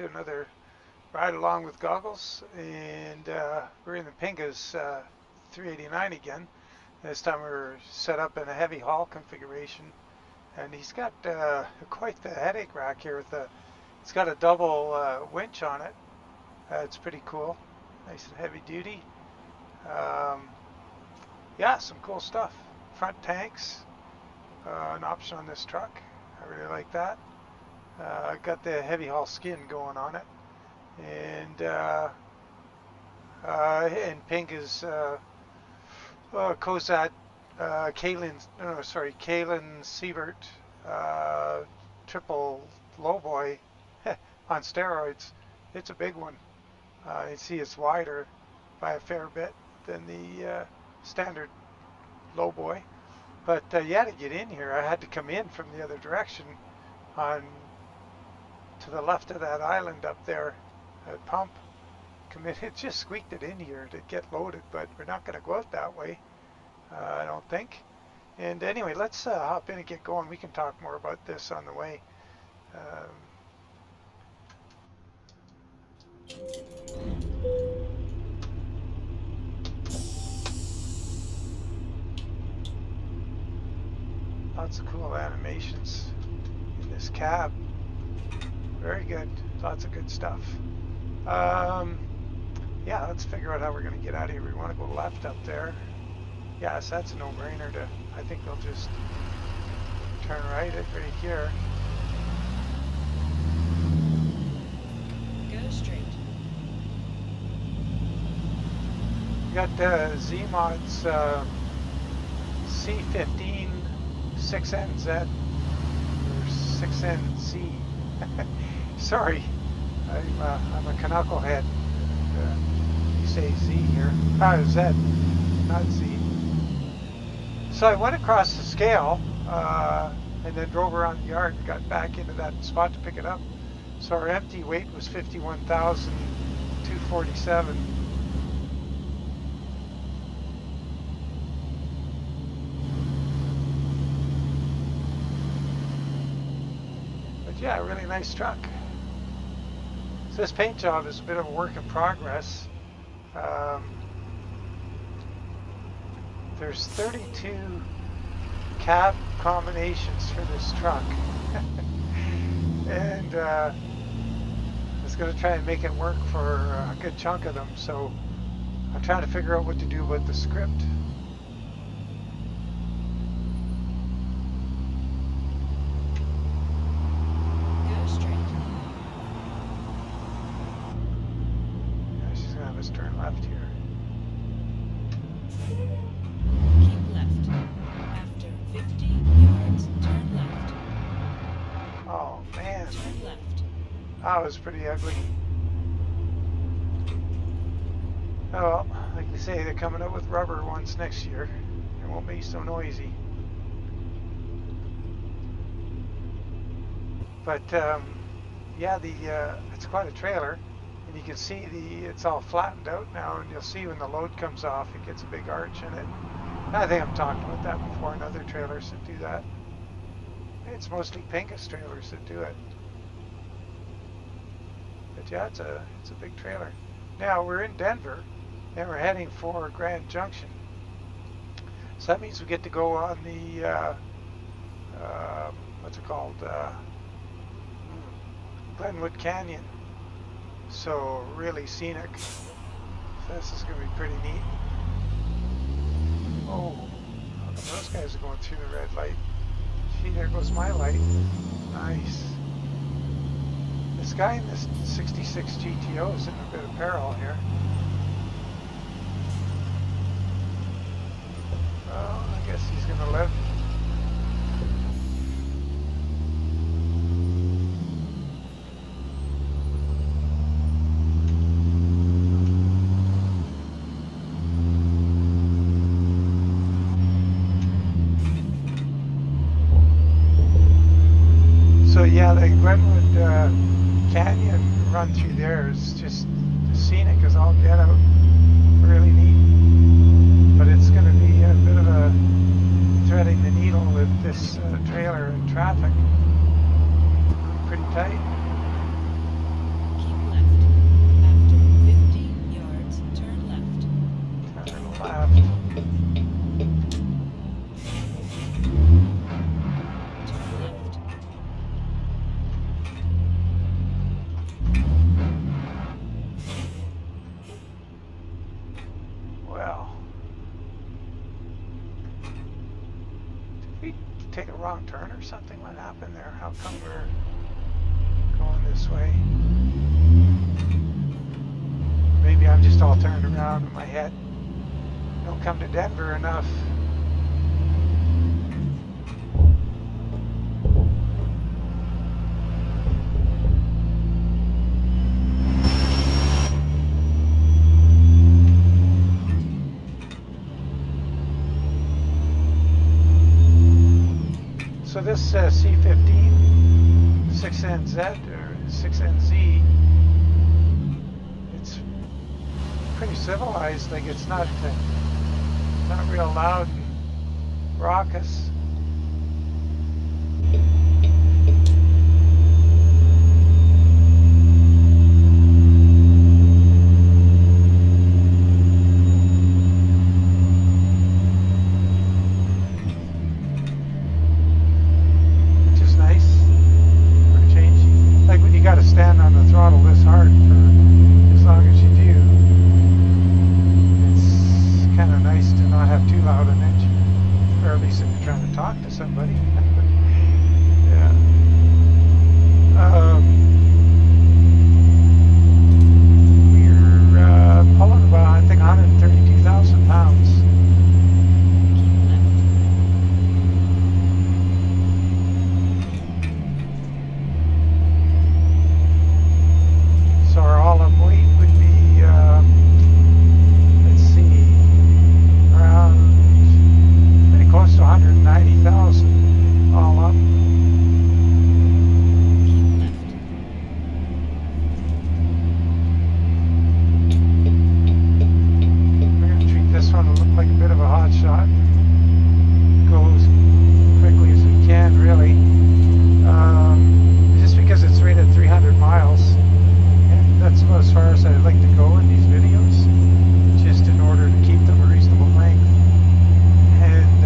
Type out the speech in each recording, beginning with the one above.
to another ride along with Goggles, and we're in the Pinga's 389 again. This time we're set up in a heavy haul configuration, and he's got quite the headache rack here. It's got a double winch on it. It's pretty cool, nice and heavy duty. Yeah, some cool stuff. Front tanks, an option on this truck. I really like that. Got the heavy haul skin going on it, and Pinga's Kozat Kaylen Siebert triple Lowboy on steroids. It's a big one. You see it's wider by a fair bit than the standard Lowboy. But yeah, to get in here, I had to come in from the other direction on to the left of that island up there at pump. It just squeaked it in here to get loaded, but we're not going to go out that way, I don't think. And anyway, let's hop in and get going. We can talk more about this on the way. Lots of cool animations in this cab. Very good. Lots of good stuff. Yeah, let's figure out how we're going to get out of here. We want to go left up there. Yes, that's a no-brainer. I think we'll just turn right right here. Go straight. We got the ZeeMods C15 6NZ or 6NZ. Sorry, I'm a knucklehead. You say Z here. Z, not Z. So I went across the scale and then drove around the yard and got back into that spot to pick it up. So our empty weight was 51,247. But yeah, a really nice truck. So this paint job is a bit of a work in progress. There's 32 cab combinations for this truck. And I was going to try and make it work for a good chunk of them, so I'm trying to figure out what to do with the script. Go straight. Yeah, she's going to have us turn left here. Keep left. After 50 yards, turn left. Oh man, Turn left. that was pretty ugly. Oh well, like they say, they're coming out with rubber ones next year. It won't be so noisy. But yeah, it's quite a trailer, and you can see it's all flattened out now, and you'll see when the load comes off, it gets a big arch in it. I think I've talked about that before in other trailers that do that. It's mostly Pinga's trailers that do it. But yeah, it's a big trailer. Now we're in Denver, and we're heading for Grand Junction. So that means we get to go on the what's it called? Glenwood Canyon. So really scenic. So this is going to be pretty neat. Oh, those guys are going through the red light. Gee, there goes my light. Nice. This guy in this 66 GTO is in a bit of peril here. Well, I guess he's going to live. So yeah, the Glenwood Canyon run through there is just scenic as all get out. Really neat. But it's going to be a bit of a threading the needle with this trailer and traffic. Pretty tight. Well, did we take a wrong turn or something? What happened there? How come we're going this way? Maybe I'm just all turned around in my head. Don't come to Denver enough. So this C15 6NZ or 6NZ, it's pretty civilized. Like it's not real loud and raucous. Stand on the throttle this hard for as long as you do. It's kind of nice to not have too loud an engine, or at least if you're trying to talk to somebody. Yeah. We're pulling about, I think, 132,000 pounds. So our all-up weight would be, let's see, around pretty close to 190,000 all up. We're going to treat this one to look like a bit of a hot shot. Go as quickly as we can, really. Just because it's rated 300 miles. That's about as far as I'd like to go in these videos, just in order to keep them a reasonable length. And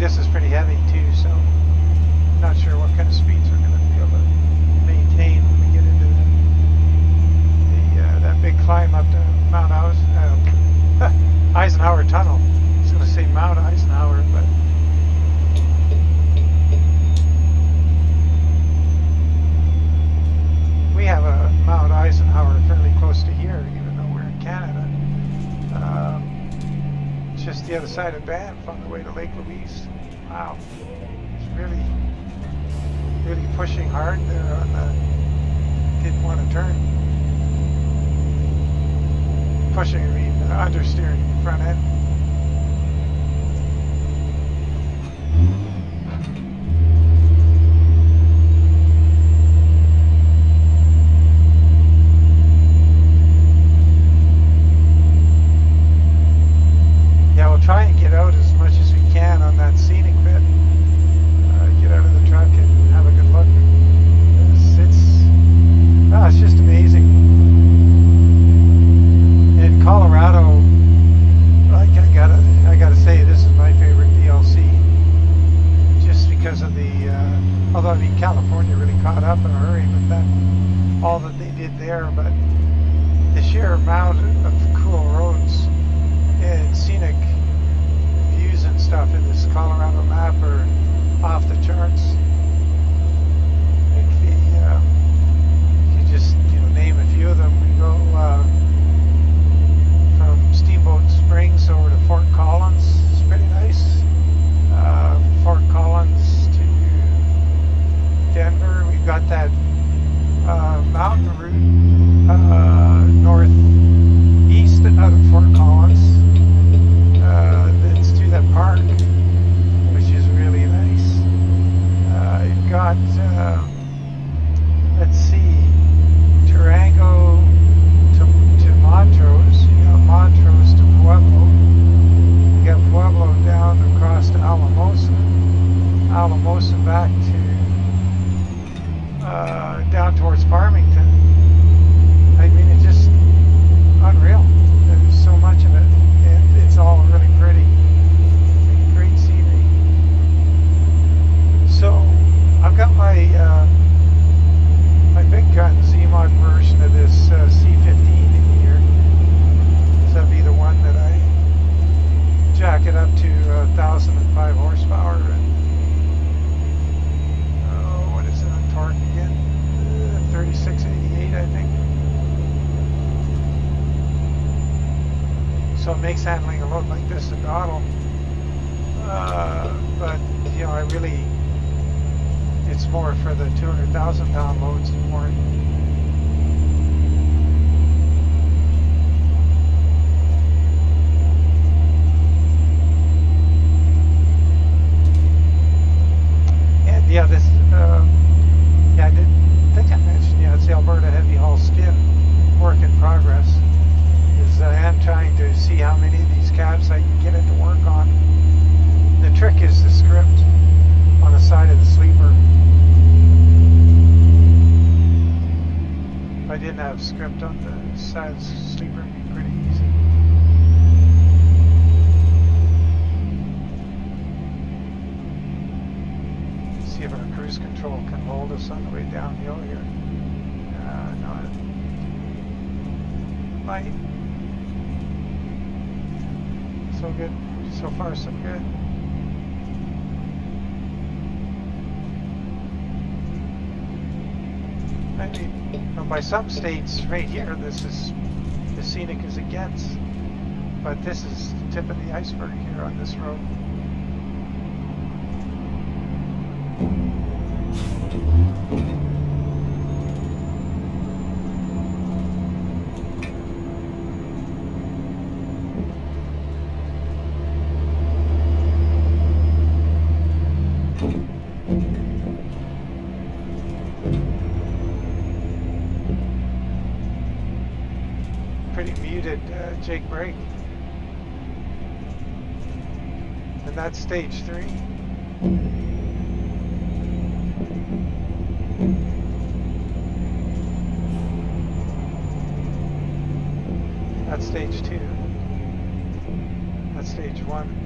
this is pretty heavy too, so I'm not sure what kind of speeds we're going to be able to maintain when we get into that big climb up to Mount Eisenhower Tunnel. I was going to say Mount Eisenhower, but we have a Mount Eisenhower fairly close to here, even though we're in Canada. It's just the other side of Banff on the way to Lake Louise. Wow. It's really pushing hard there on the, didn't want to turn. Pushing, I mean, understeering the front end. Try and get out as much as we can on that scenic bit. Get out of the truck and have a good look. It's just amazing. In Colorado, like I gotta say, this is my favorite DLC. Just because of the, although I mean California really caught up in a hurry with that, all that they did there, but the sheer amount of cool roads and scenic views and stuff in this Colorado map are off the charts. Like you just name a few of them. We go from Steamboat Springs over to Fort Collins. It's pretty nice. Fort Collins to Denver. We've got that mountain route northeast out of Fort Collins. That's to that park, which is really nice. You've got, let's see, Durango to Montrose. You got Montrose to Pueblo. You got Pueblo down across to Alamosa. Alamosa back to down towards Farmington. I mean, it's just unreal. There's so much of it, and it's all really pretty. Great scenery. So I've got my my big gun ZeeMod version of so it makes handling a load like this a doddle. But you know, it's more for the 200,000 pound loads more. And yeah, this, yeah, I think I mentioned, yeah, it's the Alberta Heavy Haul skin, work in progress. Is I am trying to see how many of these cabs I can get it to work on. The trick is the script on the side of the sleeper. If I didn't have script on the side of the sleeper, it'd be pretty easy. See if our cruise control can hold us on the way downhill here. No, it might. So good. So far, so good. I mean, you know, by some states, right here, this is as scenic as it gets. But this is the tip of the iceberg here on this road. Pretty muted Jake brake. And that's stage 3. That's stage 2. That's stage 1.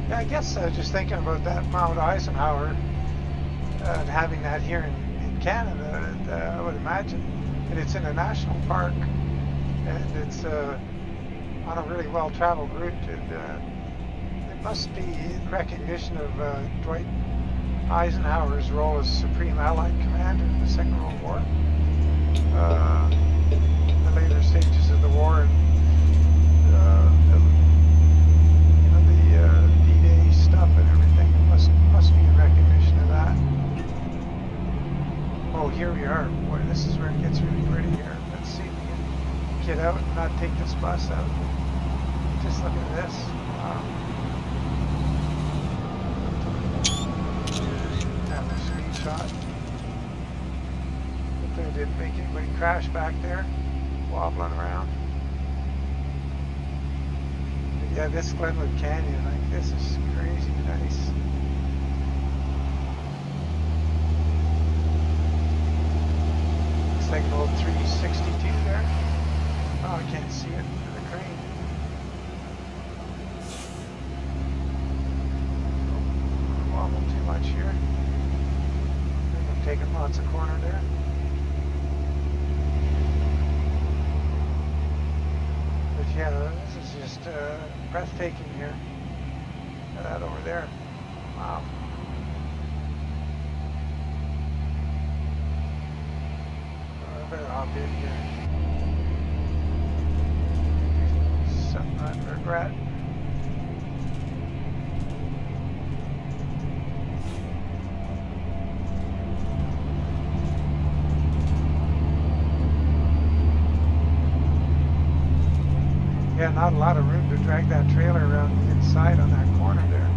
Yeah, I guess just thinking about that Mount Eisenhower and having that here in Canada, I would imagine, and it's in a national park, and it's on a really well-traveled route. And it must be in recognition of Dwight Eisenhower's role as Supreme Allied Commander in the Second World War, the later stages of the war, and stuff and everything. It must be in recognition of that. Oh, here we are. Boy, this is where it gets really pretty here. Let's see if we can get out and not take this bus out. Just look at this. Wow. Have a screenshot. Hopefully I didn't make anybody crash back there, wobbling around. Yeah, this Glenwood Canyon, like, this is crazy nice. Looks like an old 362 there. Oh, I can't see it through the crane. Don't wobble too much here. I'm taking lots of corner there. But yeah, this is just breathtaking here. Look at that over there. Wow. I better hop in here. Something I regret. Yeah, yeah, not a lot of room to drag that trailer around the inside on that corner there.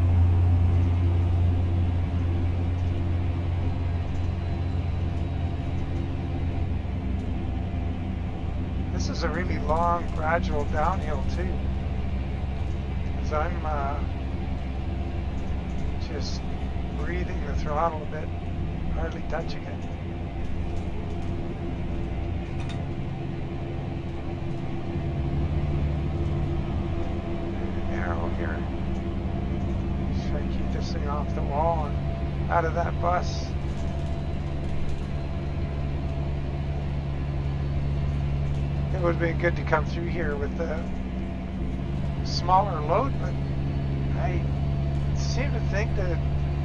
This is a really long, gradual downhill too. As I'm just breathing the throttle a bit, hardly touching it. Narrow here. Just try to keep this thing off the wall and out of that bus. It would have been good to come through here with a smaller load, but I seem to think that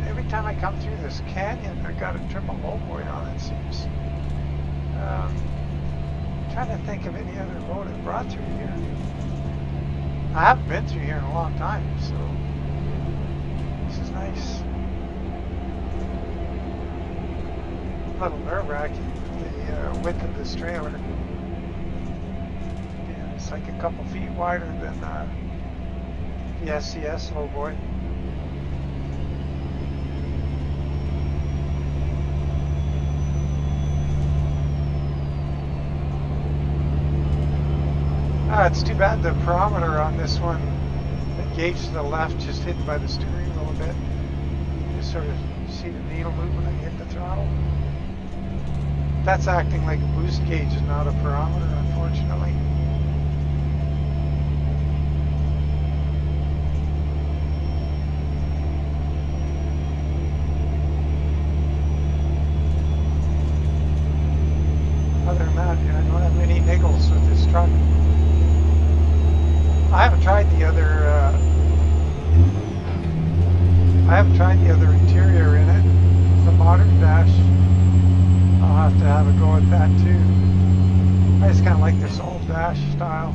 every time I come through this canyon, I've got a triple lowboy on, it seems. Trying to think of any other load I've brought through here. I haven't been through here in a long time, so this is nice. A little nerve-wracking with the width of this trailer. Yeah, it's like a couple feet wider than the SCS lowboy. It's too bad the barometer on this one, the gauge to the left, just hidden by the steering wheel a bit. You just sort of see the needle move when I hit the throttle. That's acting like a boost gauge and not a barometer, unfortunately. Other than that, yeah, I don't have many niggles with this truck. I haven't tried the other interior in it. The modern dash. I'll have to have a go at that too. I just kind of like this old dash style.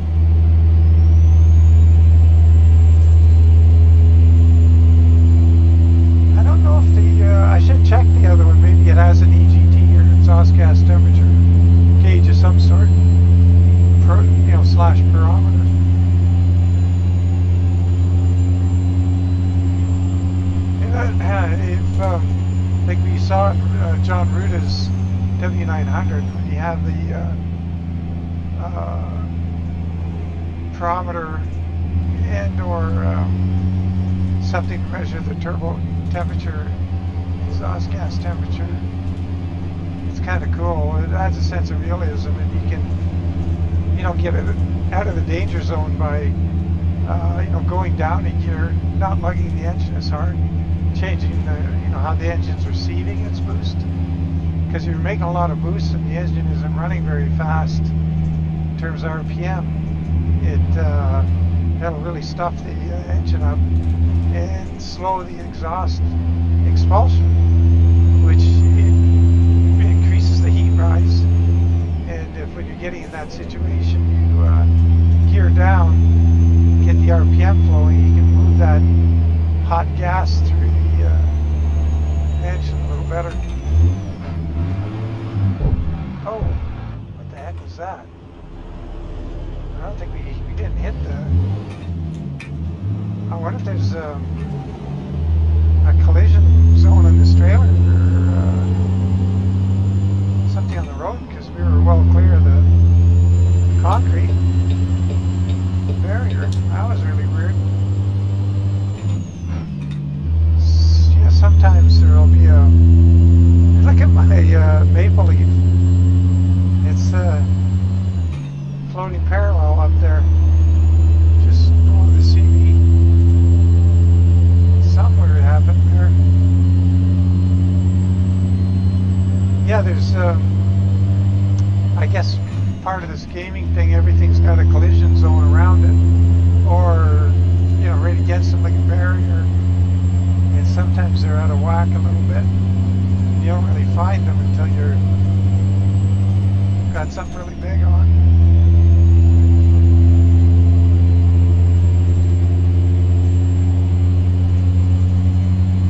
I don't know if I should check the other one. Maybe it has an EGT or exhaust gas temperature gauge of some sort. Slash barometer. If like we saw in John Ruta's W900, when you have the barometer and or something to measure the turbo temperature, exhaust gas temperature, it's kind of cool. It adds a sense of realism, and you can get it out of the danger zone by going down a gear, not lugging the engine as hard, changing how the engine's receiving its boost, because you're making a lot of boost and the engine isn't running very fast in terms of RPM. That'll really stuff the engine up and slow the exhaust expulsion, which increases the heat rise. And when you're getting in that situation, you gear down, get the RPM flowing, you can move that hot gas through the engine a little better. Oh, what the heck was that? I don't think we didn't hit the... I wonder if there's a collision zone in this trailer or something on the road, because we were well clear of the concrete barrier. That was really weird. Sometimes there will be a... Look at my maple leaf. It's floating parallel up there. Just below the CV. Somewhere it happened there. Yeah, there's... I guess part of this gaming thing, everything's got a collision zone around it. Or, right against it like a barrier. Sometimes they're out of whack a little bit. You don't really find them until you're got something really big on.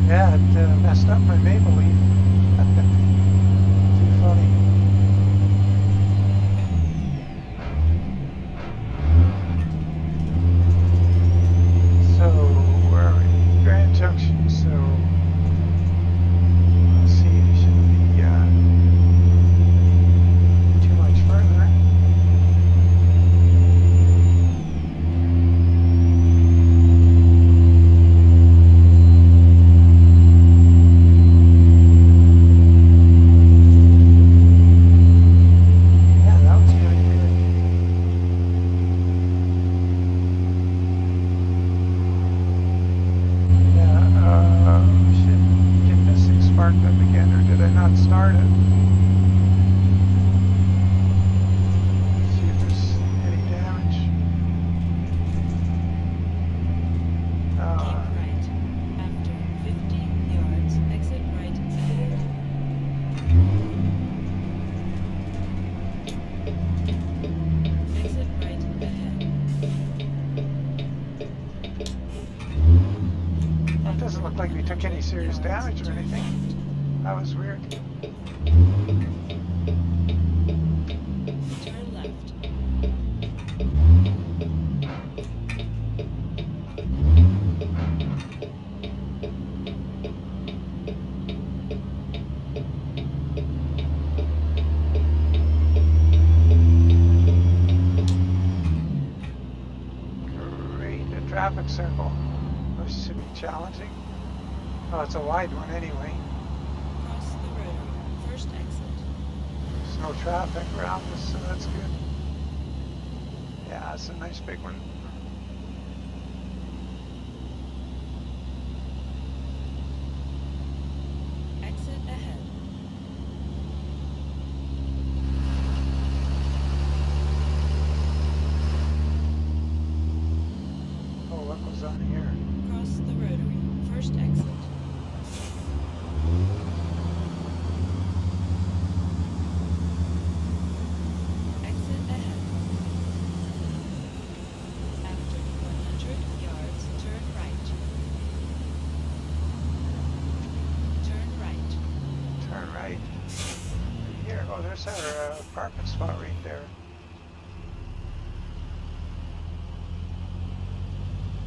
Yeah, it messed up my maple leaf. Too funny. like we took any serious 100 yards, damage or turn anything. left. That was weird. Turn left. Great, a traffic circle. This should be challenging. Oh, it's a wide one anyway. Cross the rotary. First exit. There's no traffic around us, so that's good. Yeah, it's a nice big one. Exit ahead. Oh, what goes on here? Cross the rotary. First exit. Exit ahead. After 100 yards, turn right. Turn right. Turn right. Here, oh, there's our parking spot right there.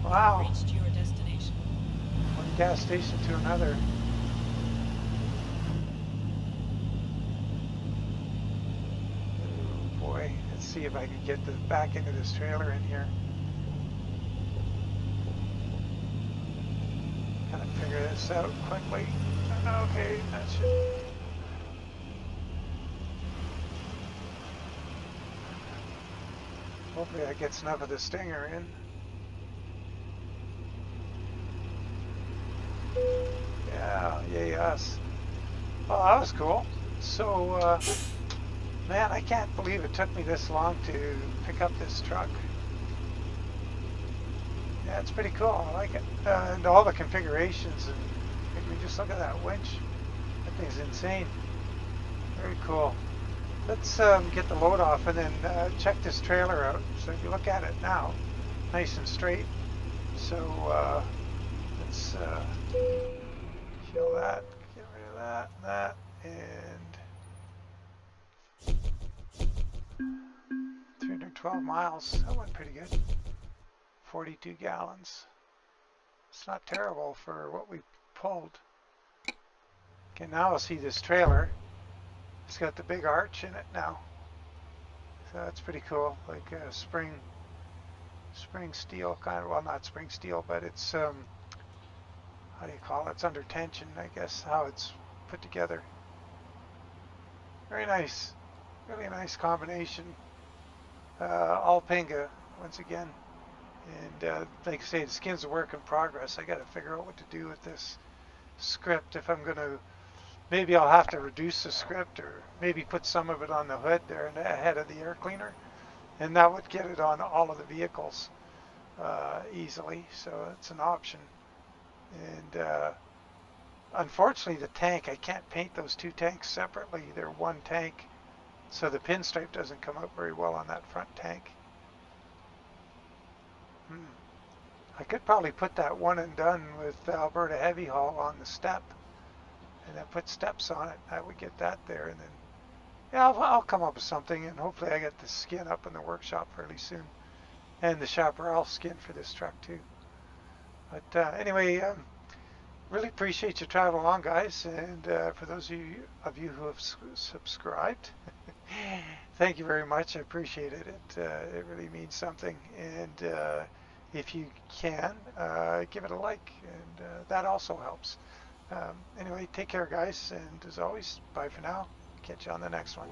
Wow, Reached your destination. one gas station to another. Oh boy, let's see if I can get back into this trailer in here. Gotta figure this out quickly. Okay, that should. Hopefully that gets enough of the stinger in. Yeah, yay us. Well, that was cool. So, man, I can't believe it took me this long to pick up this truck. Yeah, it's pretty cool. I like it. And all the configurations. And I mean, just look at that winch. That thing's insane. Very cool. Let's get the load off and then check this trailer out. So if you look at it now, nice and straight. So let's kill that, get rid of that, and 312 miles. That went pretty good. 42 gallons. It's not terrible for what we pulled. Okay, now I'll see this trailer. It's got the big arch in it now. So that's pretty cool. Like spring steel kind of, well, not spring steel, but it's how do you call it? It's under tension, I guess, how it's put together. Very nice. Really nice combination. All Pinga, once again. And like I say, the skin's a work in progress. I got to figure out what to do with this script. If I'm going to, maybe I'll have to reduce the script or maybe put some of it on the hood there and ahead of the air cleaner. And that would get it on all of the vehicles easily. So it's an option. And unfortunately, the tank, I can't paint those two tanks separately. They're one tank. So the pinstripe doesn't come out very well on that front tank. I could probably put that one and done with Alberta Heavy Haul on the step. And then put steps on it. I would get that there. And then, yeah, I'll come up with something. And hopefully I get the skin up in the workshop fairly soon. And the chaparral skin for this truck too. But anyway, really appreciate you traveling along, guys. And for those of you who have subscribed, thank you very much. I appreciate it. It really means something. And if you can, give it a like. And that also helps. Anyway, take care, guys. And as always, bye for now. Catch you on the next one.